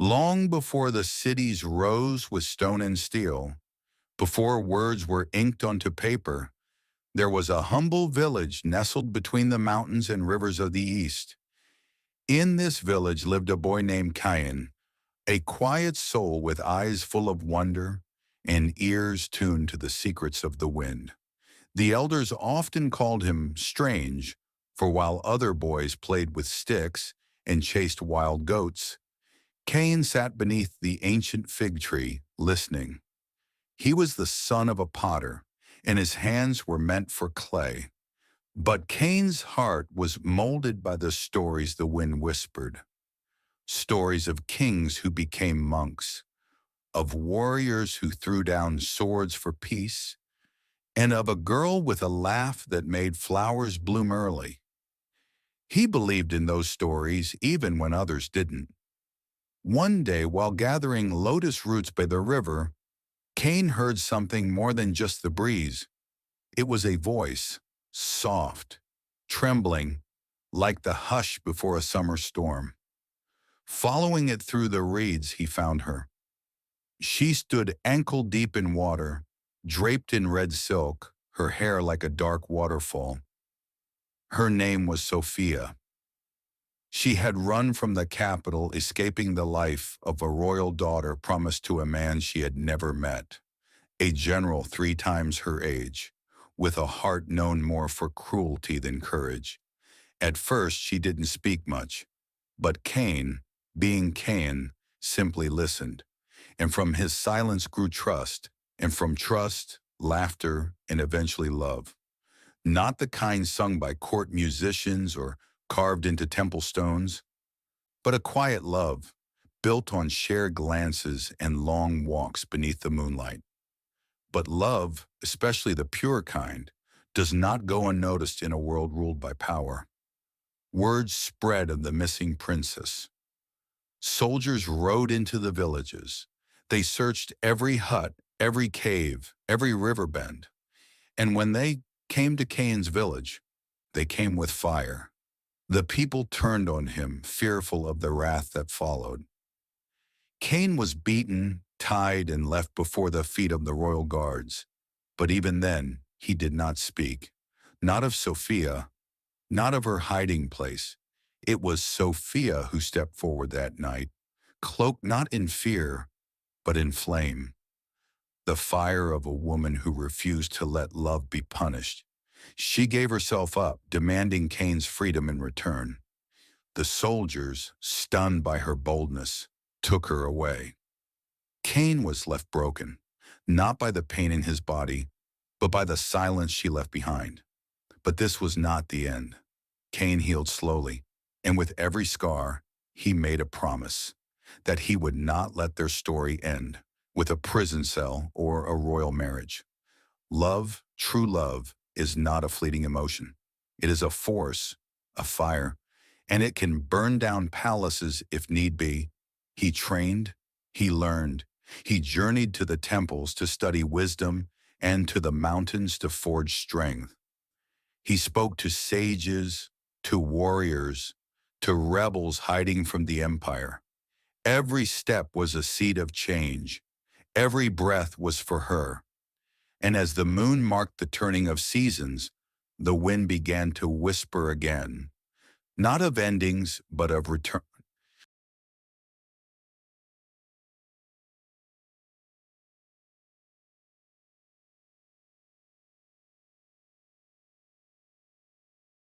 Long before the cities rose with stone and steel, before words were inked onto paper, there was a humble village nestled between the mountains and rivers of the east. In this village lived a boy named Cain, a quiet soul with eyes full of wonder and ears tuned to the secrets of the wind. The elders often called him strange, for while other boys played with sticks and chased wild goats, Cain sat beneath the ancient fig tree, listening. He was the son of a potter, and his hands were meant for clay. But Cain's heart was molded by the stories the wind whispered. Stories of kings who became monks, of warriors who threw down swords for peace, and of a girl with a laugh that made flowers bloom early. He believed in those stories even when others didn't. One day, while gathering lotus roots by the river, Cain heard something more than just the breeze. It was a voice, soft, trembling, like the hush before a summer storm. Following it through the reeds, he found her. She stood ankle-deep in water, draped in red silk, her hair like a dark waterfall. Her name was Sophia. She had run from the capital, escaping the life of a royal daughter promised to a man she had never met, a general 3 times her age, with a heart known more for cruelty than courage. At first, she didn't speak much, but Cain, being Cain, simply listened, and from his silence grew trust, and from trust, laughter, and eventually love. Not the kind sung by court musicians or carved into temple stones, but a quiet love, built on shared glances and long walks beneath the moonlight. But love, especially the pure kind, does not go unnoticed in a world ruled by power. Word spread of the missing princess. Soldiers rode into the villages. They searched every hut, every cave, every river bend. And when they came to Cain's village, they came with fire. The people turned on him, fearful of the wrath that followed. Cain was beaten, tied, and left before the feet of the royal guards. But even then, he did not speak. Not of Sophia, not of her hiding place. It was Sophia who stepped forward that night, cloaked not in fear, but in flame. The fire of a woman who refused to let love be punished. She gave herself up, demanding Cain's freedom in return. The soldiers, stunned by her boldness, took her away. Cain was left broken, not by the pain in his body, but by the silence she left behind. But this was not the end. Cain healed slowly, and with every scar, he made a promise that he would not let their story end with a prison cell or a royal marriage. Love, true love, is not a fleeting emotion. It is a force, a fire, and it can burn down palaces if need be. He trained, he learned, he journeyed to the temples to study wisdom and to the mountains to forge strength. He spoke to sages, to warriors, to rebels hiding from the empire. Every step was a seed of change. Every breath was for her. And as the moon marked the turning of seasons, the wind began to whisper again, not of endings, but of